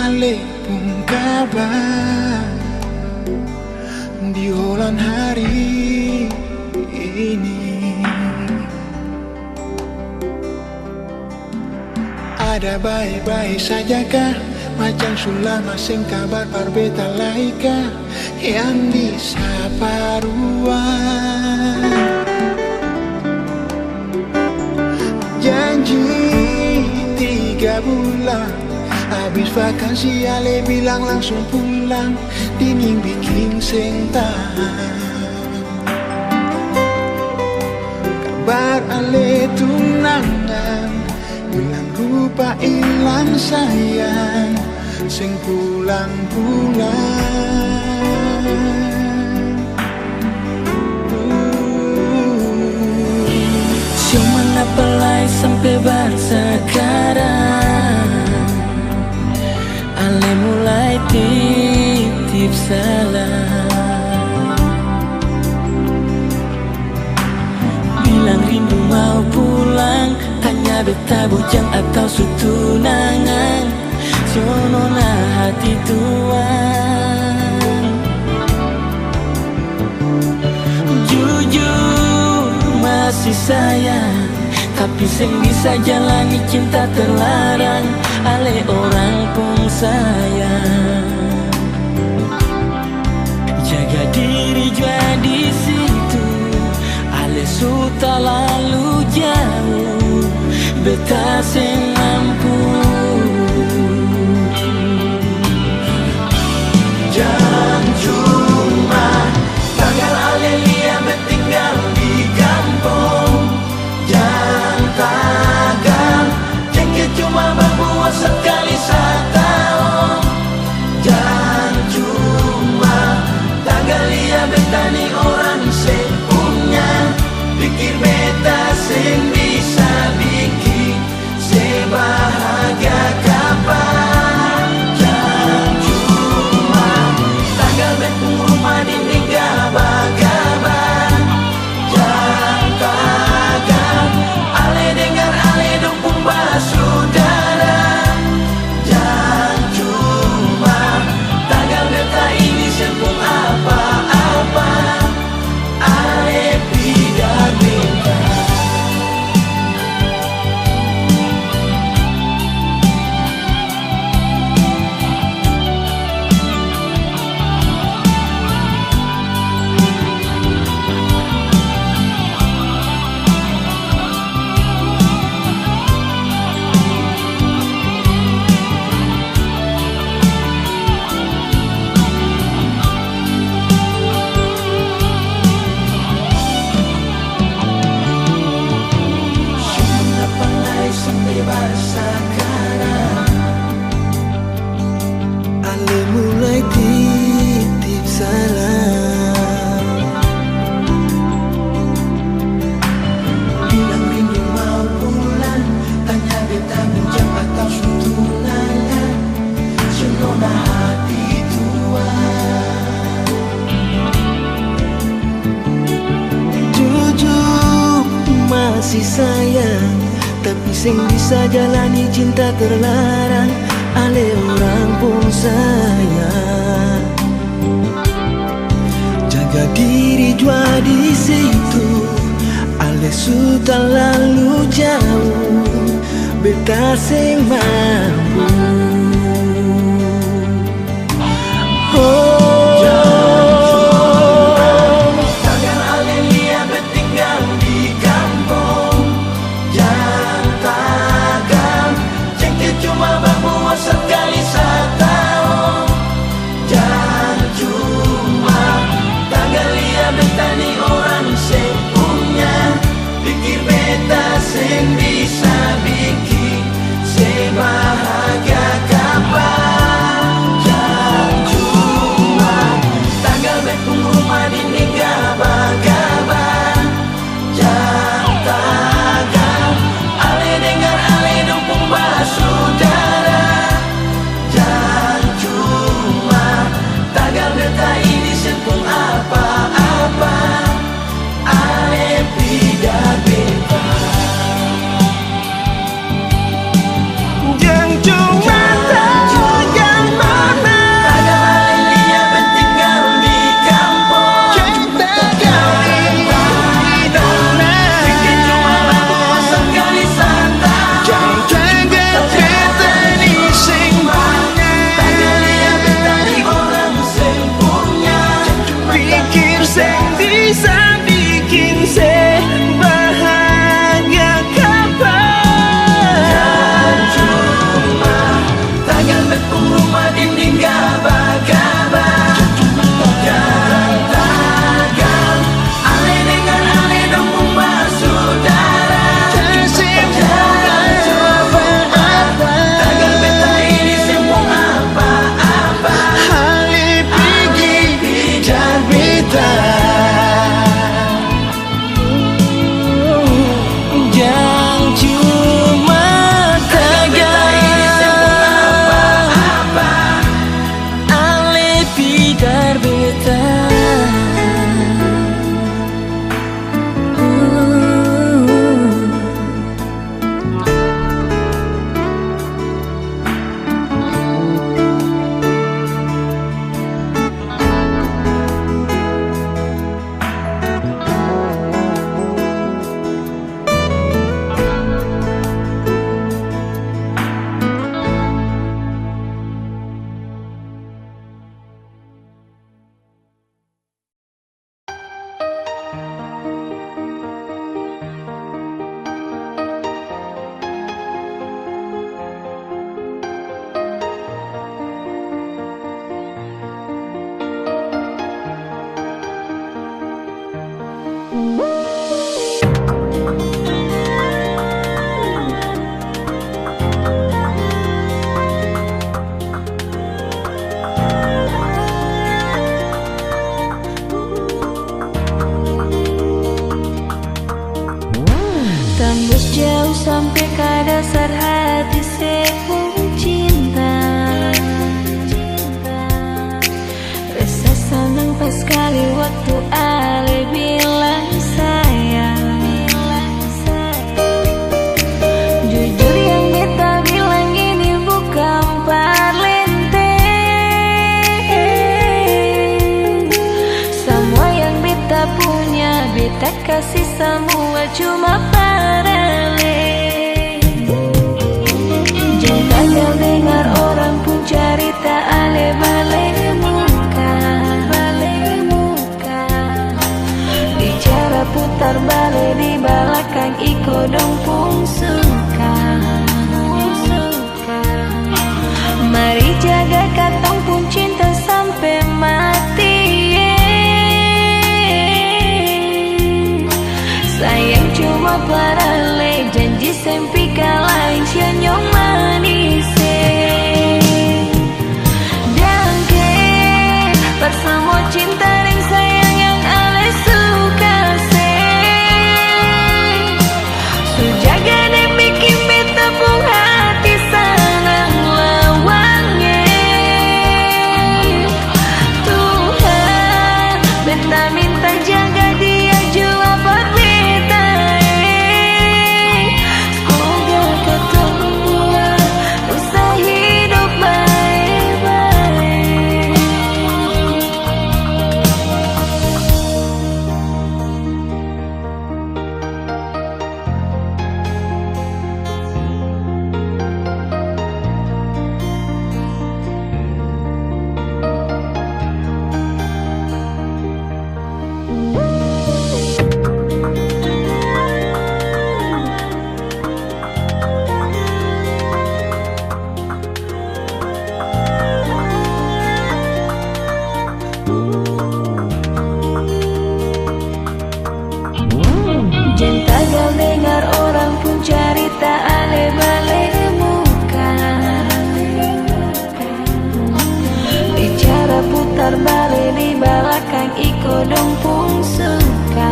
ale pun kabar di holan hari ini. Ada baik-baik saja kah? Macam sulama sing kabar parbeta laika yang disapa ruang. Janji 3 bulan habis vakansi ale bilang langsung pulang. Dingin bikin seng tahan. Kabar ale tunangan hilang rupa hilang sayang sing pulang-pulang. Cuma apalai sampai bar sekarang ale mulai titip salam, bilang rindu mau pulang, tanya beta bujang atau sutunangan, sonona hati tuang. Jujur masih sayang, tapi sing bisa jalani cinta terlarang, ale orang pun sayang. Jaga diri jua di situ, ale sudah lalu jauh, beta sing mampu. Jangan cuma tanggal ale lia bertinggal di kampung. Jangan tagal jengkel cuma berbuat sekali setahun. Jangan cuma tanggal lia betani orang sing punya, pikir beta sing bisa bikin sebahagia kapan. Jangan cuma tanggal betung rumah dinding gabah-gabah. Jangan tagal ale dengar ale dukung basudara. Jangan cuma tanggal beta ini sempung apa-apa, ale tidak minta. Ale mulai titip salam, bilang rindu mau pulang, tanya beta bujang atau sutunangan, sonona hati tuang. Jujur masih sayang, tapi sing bisa jalani cinta terlarang, ale orang pun sayang. Jaga diri jua di situ, ale sudah lalu jauh, beta sing mampu. Tanggal ale lia bertinggal di kampung. Jangan tagal jengkel cuma berbuat sekali setahun. Jangan cuma tanggal lia betani orang sing punya, pikir beta sing bisa bikin sebahagia sampai ke dasar hati sepung cinta. Rasa senang pas kali waktu Ale bilang sayang. Jujur yang beta bilang ini bukan parlente. Semua yang beta punya beta kasih semua cuma parale. Jangan kagak dengar orang pun cerita Ale balik muka. Bicara putar balik di belakang iko dong pun suka. Mari jaga katong pun cinta sampai mati. Sayang cuma parale, janji sempi kalain sianyong manis. Dan ke bersama cinta dan sayang yang Ale suka se. Sujaga dan bikin beta pun hati senang lawangnya. Tuhan beta minta jaga dia jua buat beta. Semoga ketong dua bisa hidup baik-baik. Jangan kagak dengar orang pun cerita Ale balik muka. Bicara putar balik di belakang iko dong pun suka.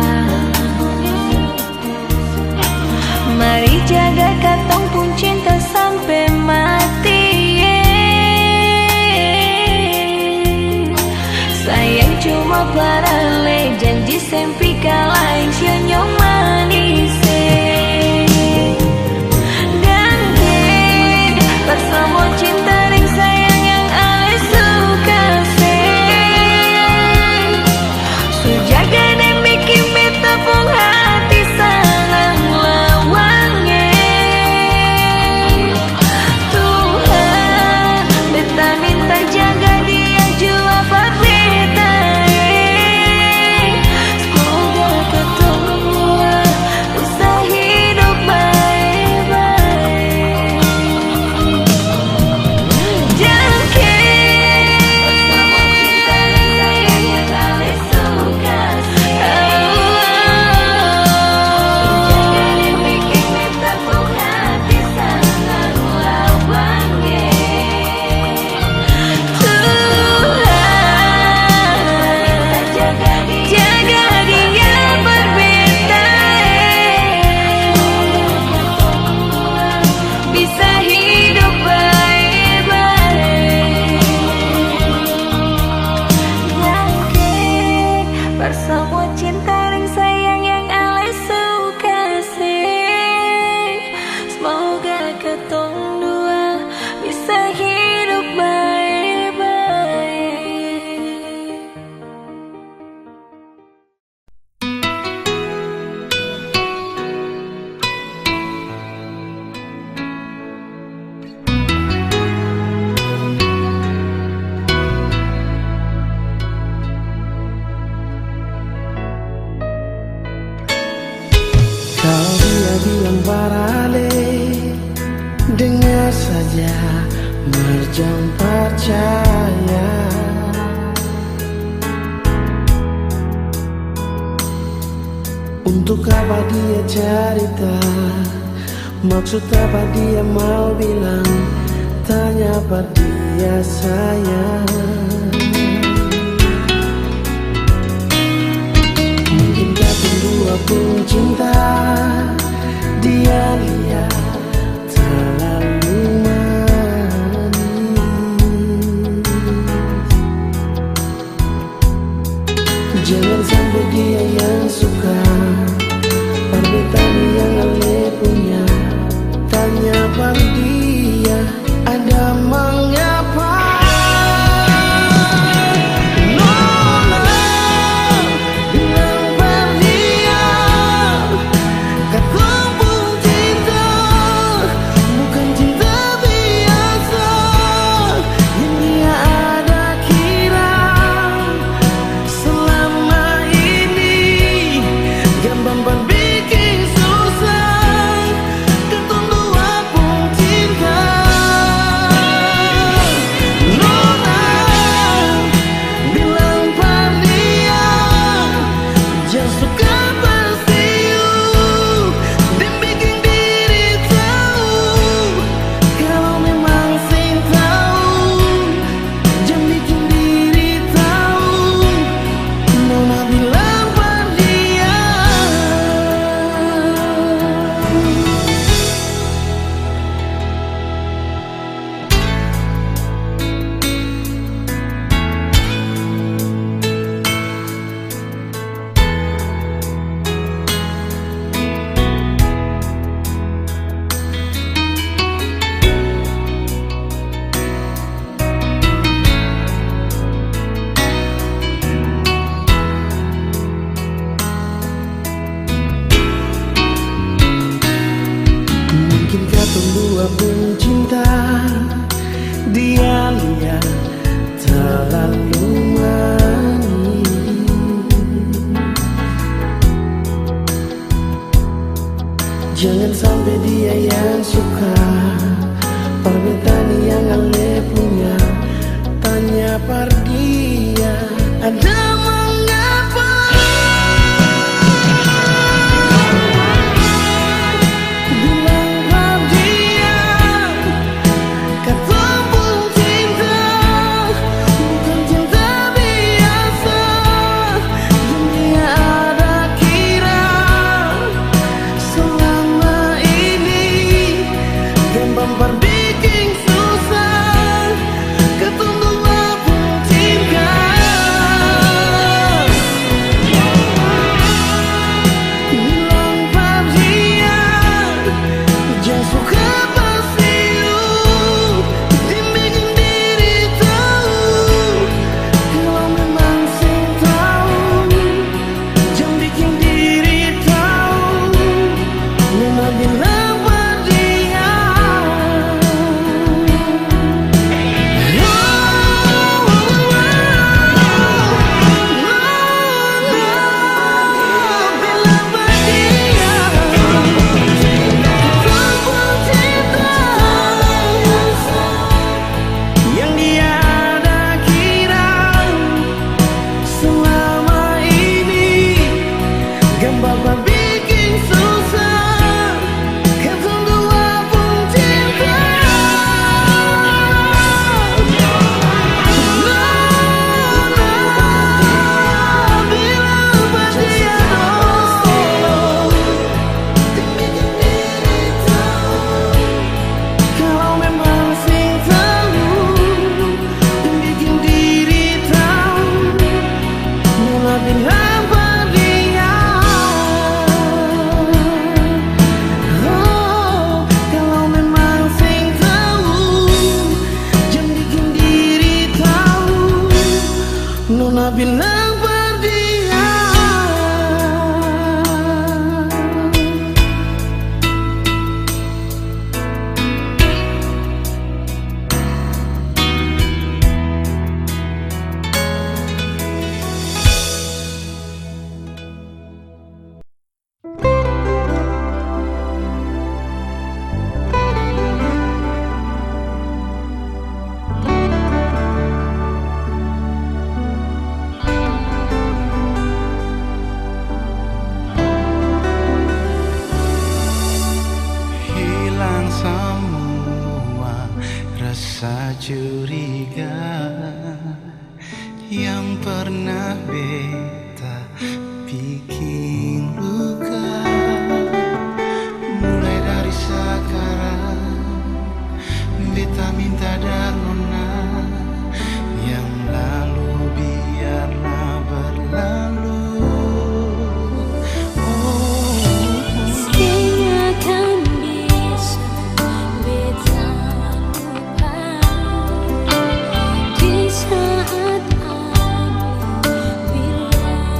Mari jaga katong pun cinta sampai mati. Sayang cuma parale, janji sempi kalain sianyong manis. Dan bersama cinta dan sayang yang Ale suka se. Sujaga dan bikin beta pun hati senang lawangnya. Tuhan beta minta jaga dia jua buat beta. Semoga ketong dua bisa hidup baik-baik. Jangan bersama cinta dan sayang yang Ale suka se. Sujaga dan bikin beta pun hati senang lawangnya. Tuhan jaga dia berbeda. Bisa hidup baik-baik. Yakin bersama cinta dan sayang yang Ale suka sih. Semoga ketong dua bisa hidup baik-baik. Kalau dia bilang parale, dengar saja merjam percaya. Untuk apa dia cerita, maksud apa dia mau bilang, tanya pada dia sayang. Mungkin katong dua pun cinta, dia lihat dia yang suka permintaan yang Ale punya. Tanya par dia ada mengapa. Bilang par dia kata pun cinta bukan cinta biasa. Dunia ada kira selama ini gampang berbikin susah. Ketunggulah pun cinta. Bilang par dia jangan suka pasti lu bikin diri tahu. Kalau memang sing tahu jangan bikin diri tahu. Nona bilang par dia yang dia ada kira selama ini gampang bikin susah. Ketunggulah pun cinta. Bilang par dia kalau memang sing tahu bikin diri tahu. Nona bilang par dia kalau memang sing tahu jangan bikin diri tahu. Nona bilang par dia. Hilang semua rasa curiga yang pernah beta bikin luka. Mulai dari sekarang beta minta dari nona yang lalu biarlah berlalu. Sehingga bisa beta lupa di saat aku bilang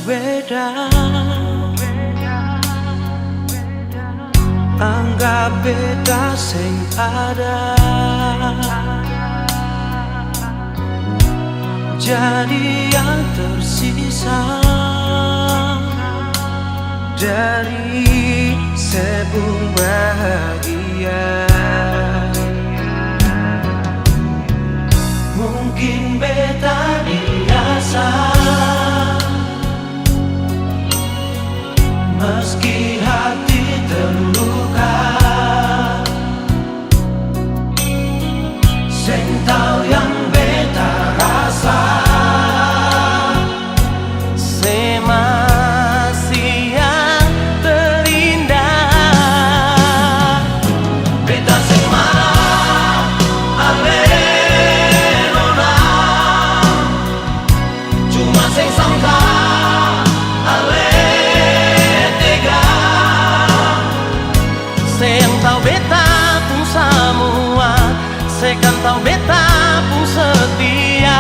beda, anggap beda sing ada, jadi yang tersisa dari sebuah bahagia. Mungkin beta biasa, meski hati terluka, sing tau yang beta rasa, Masih yang terindah. beta sing marah, ale nona, cuma sing sangka, ale tega. Yang tahu beta pun semua, sekan tahu beta pun setia.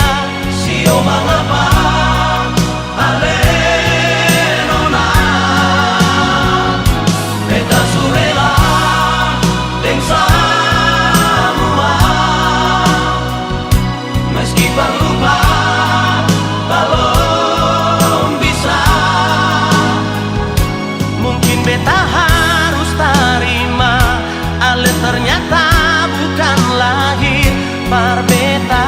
Sio mangapa, ale nona, beta surela deng semua, meski lupa belum bisa. Mungkin beta harus terima, ale ternyata bukan lahir par beta.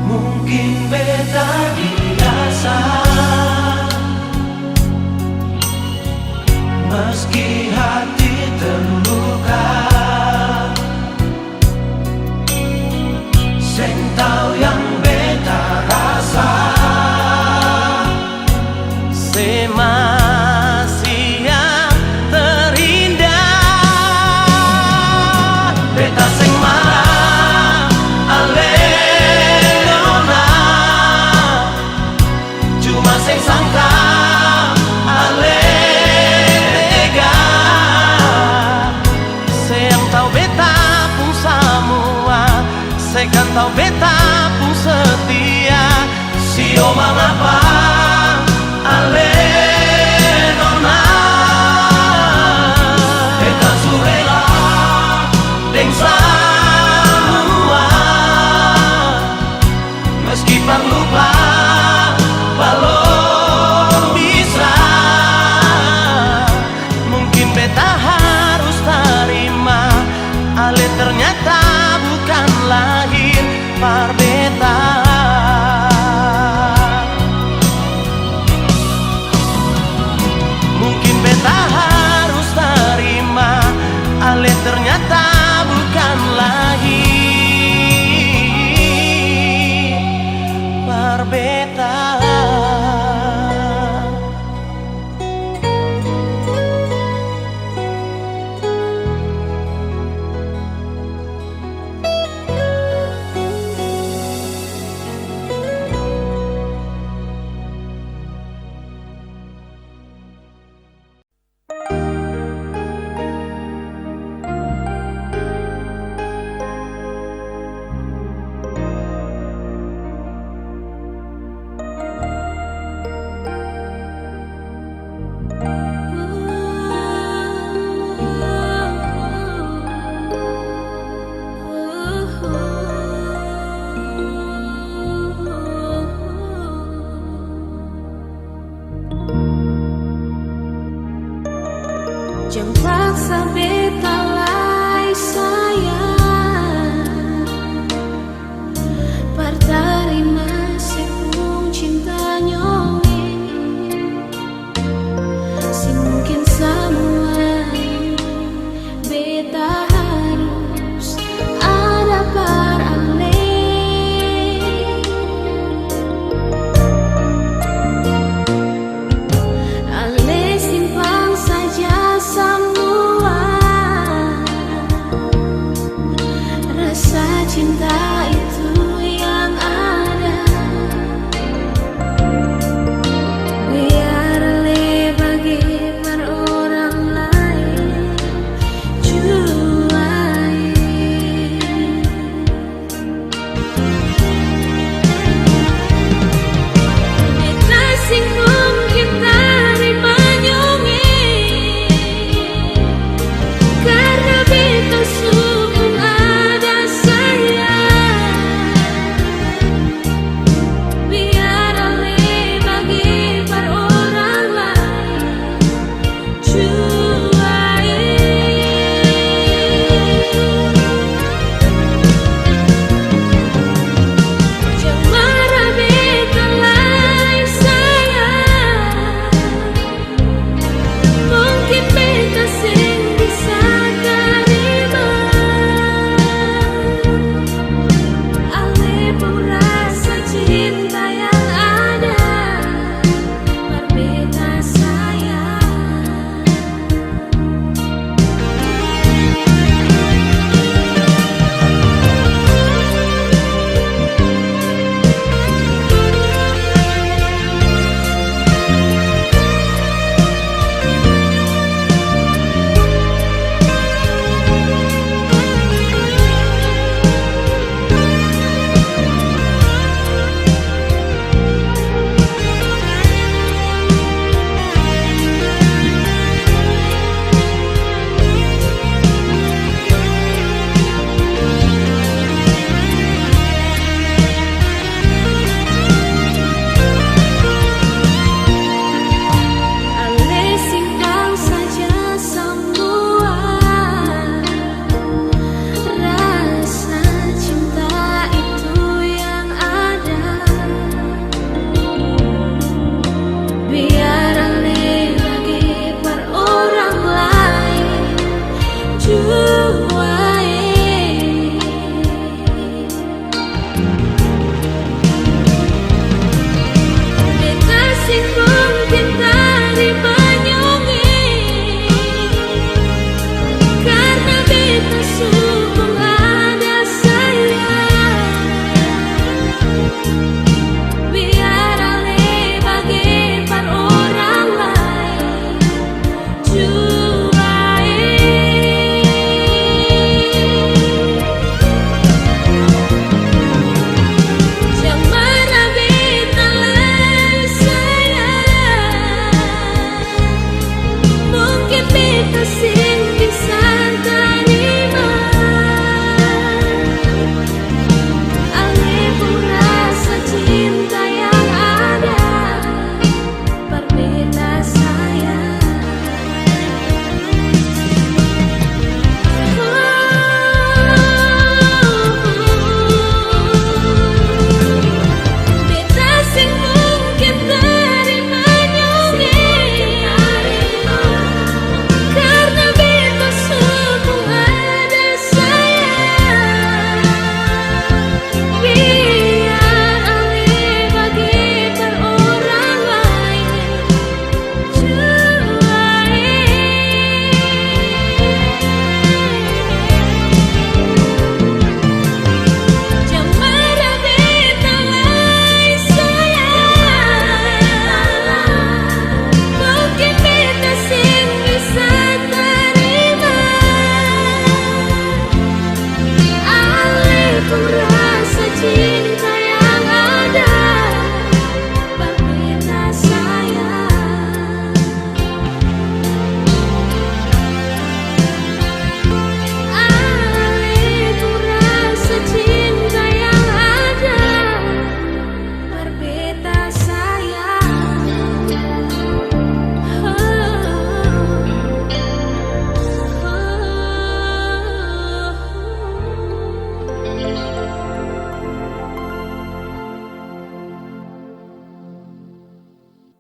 Mungkin beta biasa, meski hati terluka, sing tau yang beta rasa, Masih yang terindah. beta sing marah, ale nona, cuma sing sangka, ale tega. Yang tahu beta pun semua, sekan tahu beta pun setia. Sio mangapa,